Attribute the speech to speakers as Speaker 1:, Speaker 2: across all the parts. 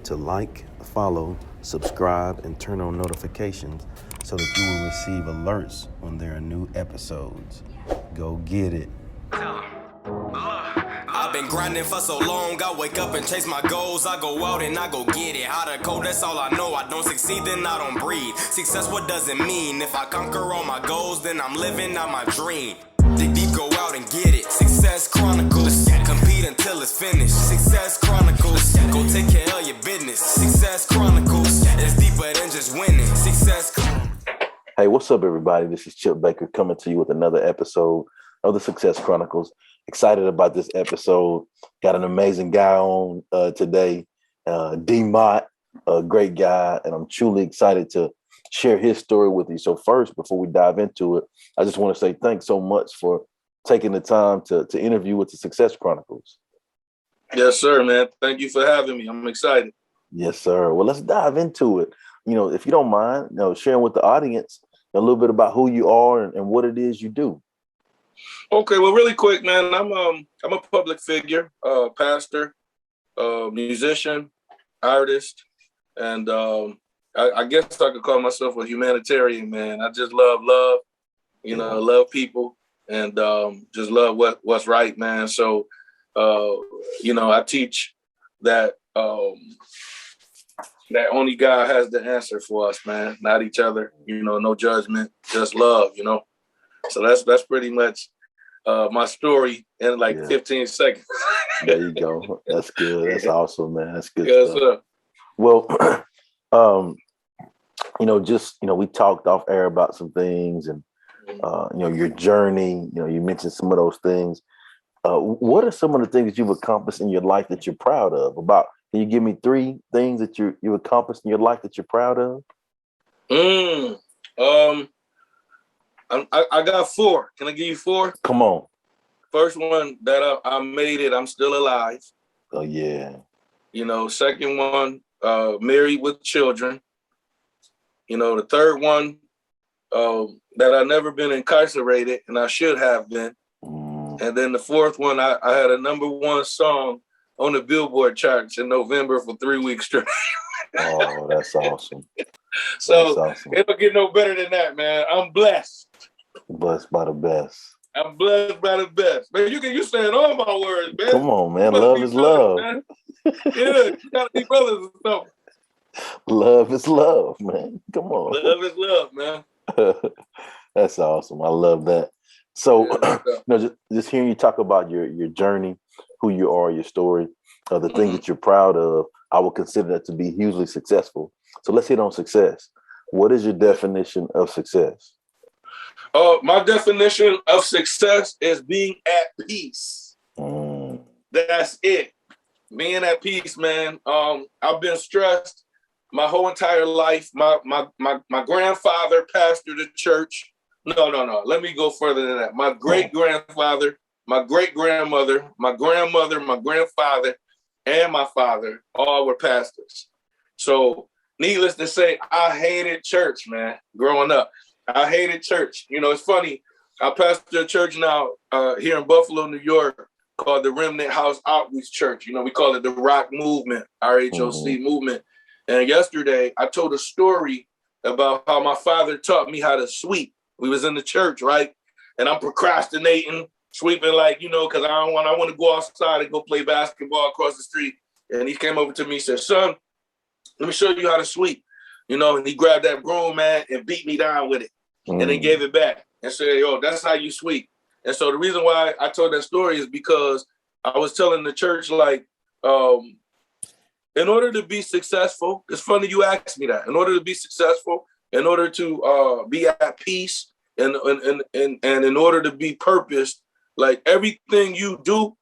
Speaker 1: to like, follow, subscribe, and turn on notifications so that you will receive alerts when there are new episodes. Go get it.
Speaker 2: I've been grinding for so long, I wake up and chase my goals. I go out and I go get it. Hot or cold, that's all I know. I don't succeed, then I don't breathe. Success, what does it mean? If I conquer all my goals, then I'm living out my dream. Dig deep, go out and get it. Success Chronicles. Compete until it's finished. Success Chronicles. Go take care of your business. Success Chronicles. It's deeper than just winning. Success Chronicles.
Speaker 3: Hey, what's up, everybody? This is Chip Baker coming to you with another episode of the Success Chronicles. Excited about this episode. Got an amazing guy on today, D Mott, a great guy, and I'm truly excited to share his story with you. So first, before we dive into it, I just want to say thanks so much for taking the time to interview with the Success Chronicles.
Speaker 4: Yes, sir, man. Thank you for having me. I'm excited.
Speaker 3: Yes, sir. Well, let's dive into it. You know, if you don't mind, sharing with the audience a little bit about who you are and what it is you do.
Speaker 4: Okay, well, really quick, man. I'm a public figure, pastor, musician, artist, and I guess I could call myself a humanitarian, man. I just love, love people, and just love what's right, man. So, I teach that that only God has the answer for us, man. Not each other, no judgment, just love, So that's pretty much my story in 15 seconds.
Speaker 3: There you go. That's good. That's awesome, man. That's good.
Speaker 4: Yes,
Speaker 3: stuff.
Speaker 4: sir.
Speaker 3: Well, we talked off air about some things and, your journey, you mentioned some of those things. What are some of the things that you've accomplished in your life that you're proud of? Can you give me 3 things that you accomplished in your life that you're proud of?
Speaker 4: I got 4. Can I give you 4?
Speaker 3: Come on.
Speaker 4: First one, that I made it. I'm still alive.
Speaker 3: Oh, yeah.
Speaker 4: Second one, married with children. The third one, that I never been incarcerated, and I should have been. And then the fourth one, I had a #1 song on the Billboard charts in November for 3 weeks straight.
Speaker 3: Oh, that's awesome.
Speaker 4: So
Speaker 3: that's awesome.
Speaker 4: It don't get no better than that, man. I'm blessed.
Speaker 3: Blessed by the best.
Speaker 4: I'm blessed by the best. Man, you saying all my words, man.
Speaker 3: Come on, man. Love is love.
Speaker 4: Man. Yeah, you gotta be brothers and stuff.
Speaker 3: Love is love, man. Come on.
Speaker 4: Love is love, man.
Speaker 3: That's awesome. I love that. So, just hearing you talk about your journey, who you are, your story, the things that you're proud of, I would consider that to be hugely successful. So let's hit on success. What is your definition of success?
Speaker 4: My definition of success is being at peace. That's it. Being at peace, man. I've been stressed my whole entire life. My grandfather pastored a church. No. Let me go further than that. My great-grandfather, my great-grandmother, my grandmother, my grandfather, and my father all were pastors. So needless to say, I hated church, man, growing up. I hated church. It's funny. I pastor a church now here in Buffalo, New York, called the Remnant House Outreach Church. We call it the Rock Movement, RHOC movement. And yesterday, I told a story about how my father taught me how to sweep. We was in the church, right? And I'm procrastinating, sweeping because I want to go outside and go play basketball across the street. And he came over to me and said, "Son, let me show you how to sweep." And he grabbed that broom, man, and beat me down with it. And then gave it back and said, "Yo, that's how you sweep." And so the reason why I told that story is because I was telling the church, in order to be successful, it's funny you asked me that. In order to be successful, in order to be at peace, and in order to be purposed, everything you do,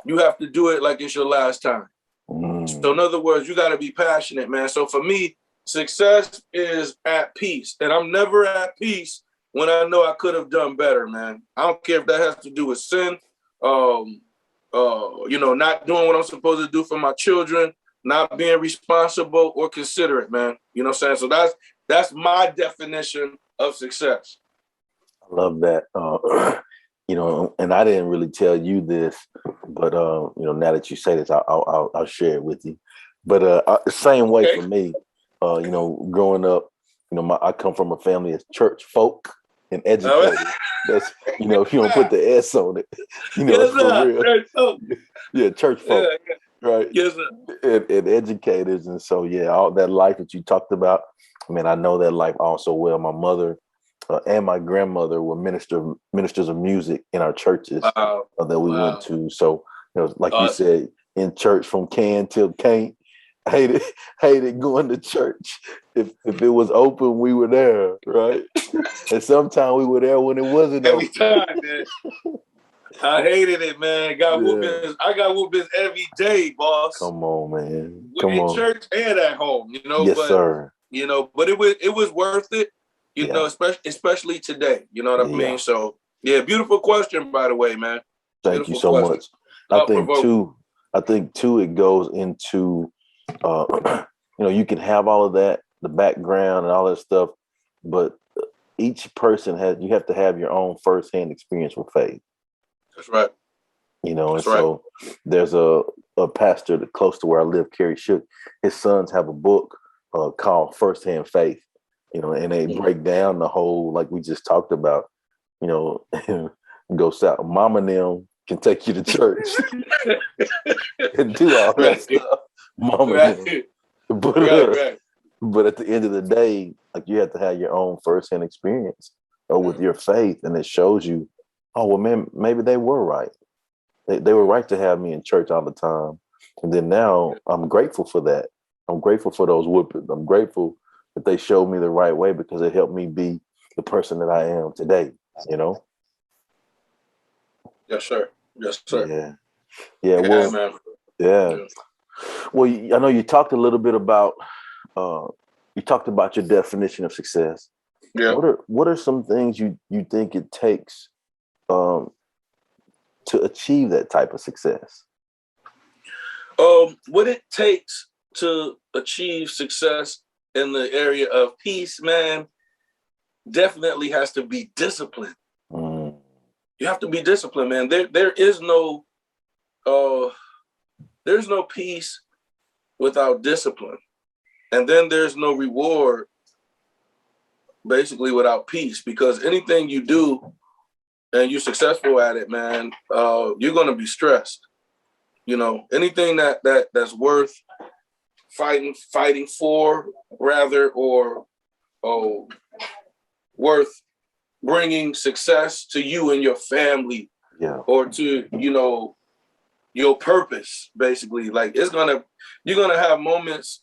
Speaker 4: you have to do it like it's your last time. So in other words, you got to be passionate, man. So for me, success is at peace. And I'm never at peace when I know I could have done better, man. I don't care if that has to do with sin, not doing what I'm supposed to do for my children, not being responsible or considerate, man. You know what I'm saying? So that's my definition of success.
Speaker 3: I love that. And I didn't really tell you this, but now that you say this, I'll share it with you. But same way for me. Growing up, I come from a family of church folk and educated. That's if you don't put the S on it, it's for real.
Speaker 4: Church folk.
Speaker 3: Yeah, church folk, right?
Speaker 4: Yes, sir.
Speaker 3: And educators, and so all that life that you talked about. I mean, I know that life also well. My mother and my grandmother were ministers of music in our churches that we went to. So, like you said, in church from can till can't. Hated going to church. If it was open, we were there, right? And sometimes we were there when it wasn't
Speaker 4: every
Speaker 3: open.
Speaker 4: time, man. I hated it, man. I got whoopings every day, boss.
Speaker 3: Come on, man.
Speaker 4: In church and at home,
Speaker 3: Yes, sir.
Speaker 4: But it was worth it, especially today. You know what I mean? So beautiful question, by the way, man.
Speaker 3: Thank you so much. I think too it goes into you can have all of that, the background and all that stuff, but each person you have to have your own firsthand experience with faith.
Speaker 4: That's right.
Speaker 3: So there's a pastor close to where I live, Kerry Shook. His sons have a book called Firsthand Faith, and they break down the whole, like we just talked about, go south. Mama and them can take you to church and do all that stuff. Mama,
Speaker 4: right.
Speaker 3: But at the end of the day, like, you have to have your own firsthand experience with your faith, and it shows you, oh well, man, maybe they were right. They were right to have me in church all the time, and then now I'm grateful for that. I'm grateful for those whoopings. I'm grateful that they showed me the right way because it helped me be the person that I am today.
Speaker 4: Yes, sir. Yes, sir.
Speaker 3: Yeah. Well,
Speaker 4: man.
Speaker 3: Yeah. Well, I know you talked a little bit about your definition of success.
Speaker 4: Yeah.
Speaker 3: What are some things you think it takes to achieve that type of success?
Speaker 4: What it takes to achieve success in the area of peace, man, definitely has to be discipline. You have to be disciplined, man. There's no peace without discipline. And then there's no reward basically without peace, because anything you do and you're successful at it, man, you're going to be stressed. Anything that's worth fighting for, rather, or worth bringing success to you and your family, or to, your purpose, basically. Like, you're going to have moments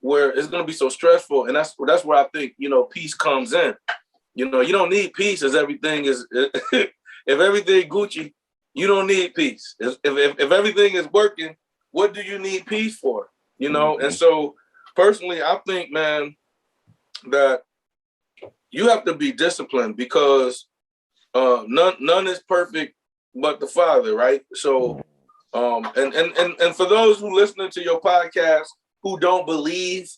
Speaker 4: where it's going to be so stressful. And that's where I think, peace comes in. You don't need peace as everything is, if everything Gucci, you don't need peace. If everything is working, what do you need peace for? And so personally, I think, man, that you have to be disciplined, because none is perfect but the Father, right? So, and for those who listening to your podcast who don't believe,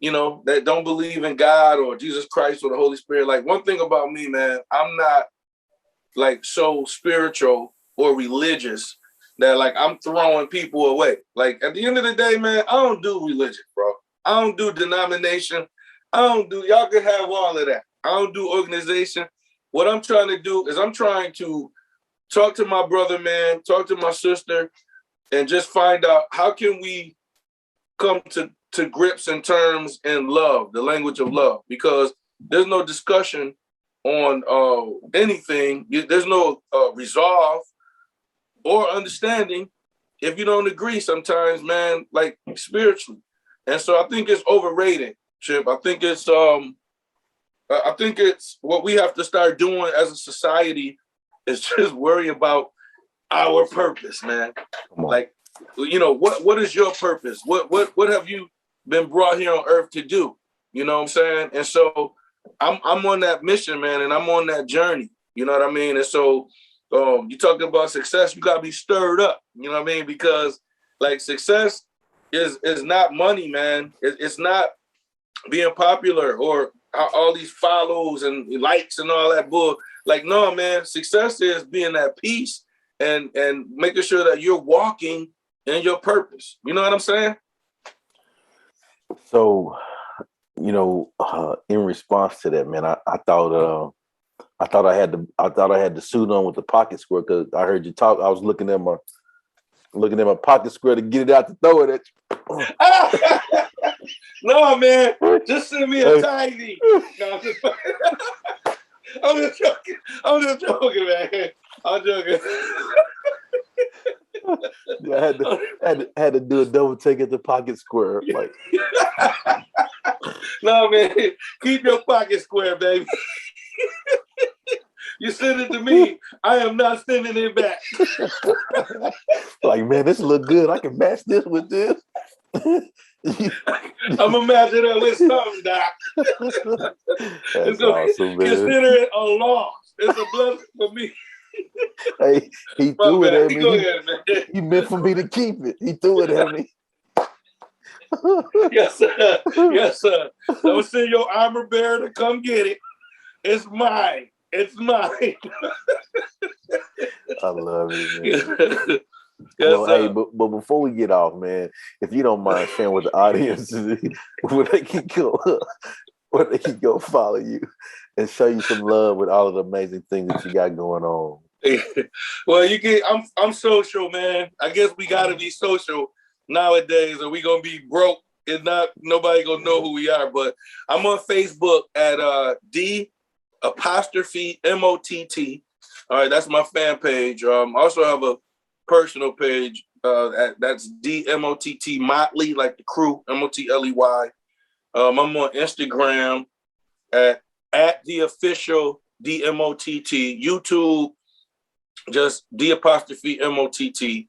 Speaker 4: that don't believe in God or Jesus Christ or the Holy Spirit, like, one thing about me, man, I'm not like so spiritual or religious that like I'm throwing people away. Like, at the end of the day, man, I don't do religion, bro. I don't do denomination. Y'all can have all of that. I don't do organization. What I'm trying to do is I'm trying to talk to my brother, man, talk to my sister, and just find out how can we come to grips and terms in love, the language of love, because there's no discussion on anything. There's no resolve or understanding if you don't agree sometimes, man, like spiritually. And so I think it's overrated, Chip. I think it's what we have to start doing as a society is just worry about our purpose, man. Like, what is your purpose? What have you been brought here on earth to do? You know what I'm saying? And so I'm on that mission, man, and I'm on that journey. You know what I mean? And so you talking about success, you gotta be stirred up. You know what I mean? Because like success is not money, man. It's not being popular or all these follows and likes and all that bull. Like, no, man, success is being at peace and making sure that you're walking in your purpose. You know what I'm saying?
Speaker 3: So, in response to that, man, I thought I had the suit on with the pocket square because I heard you talk. I was looking at my pocket square to get it out to throw it at you.
Speaker 4: No, man, just send me a tiny. No, I'm just joking. I'm just joking, man. I'm joking.
Speaker 3: Yeah, I had to do a double take at the pocket square. Like,
Speaker 4: no, man, keep your pocket square, baby. You send it to me. I am not sending it back.
Speaker 3: like, man, this look good. I can match this with this.
Speaker 4: I'm gonna match it up with something, Doc.
Speaker 3: That's awesome, man.
Speaker 4: Consider it a loss. It's a blessing for me.
Speaker 3: Hey, he threw it at me.
Speaker 4: Go ahead, man.
Speaker 3: He meant for me to keep it. He threw it at me.
Speaker 4: Yes, sir. Yes, sir. Don't send your armor bearer to come get it. It's mine. It's mine.
Speaker 3: I love it, man.
Speaker 4: Yes,
Speaker 3: well, hey, but before we get off, man, if you don't mind sharing with the audience where they can go follow you and show you some love with all of the amazing things that you got going on.
Speaker 4: Well, I'm social, man. I guess we gotta be social nowadays, or we gonna be broke and nobody gonna know who we are. But I'm on Facebook at D Mott. All right, that's my fan page. I also have a personal page that's DMott Motley, like the crew, Motley. I'm on Instagram at the official DMott, YouTube just D''Mott,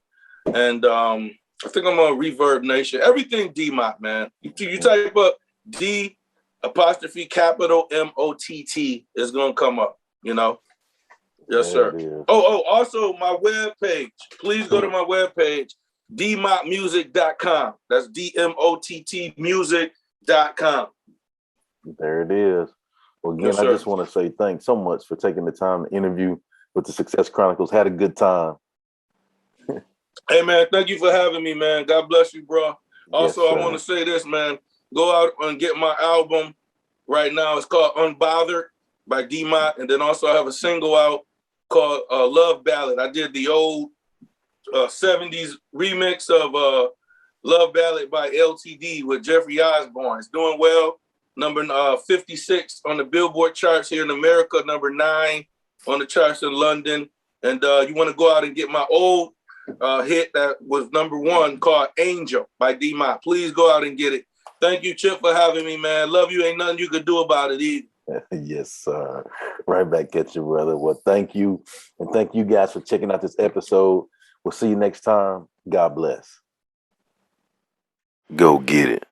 Speaker 4: and I think I'm on Reverb Nation. Everything D Mott, man. You type up D''Mott is gonna come up, Yes, sir. Also my webpage. Please go to my webpage, DMottmusic.com. That's DMOTT music.com.
Speaker 3: There it is. Well, again, yes, I just want to say thanks so much for taking the time to interview with the Success Chronicles. Had a good time.
Speaker 4: Hey, man, thank you for having me, man. God bless you, bro. Also, yes, I want to say this, man. Go out and get my album right now. It's called Unbothered by D Mott. And then also I have a single out called Love Ballad. I did the old 70s remix of Love Ballad by LTD with Jeffrey Osborne. It's doing well. Number 56 on the Billboard charts here in America, number 9 on the charts in London. And you want to go out and get my old hit that was number 1 called Angel by D Mott. Please go out and get it. Thank you, Chip, for having me, man. Love you. Ain't nothing you could do about it either.
Speaker 3: Yes, sir. Right back at you, brother. Well, thank you. And thank you guys for checking out this episode. We'll see you next time. God bless.
Speaker 1: Go get it.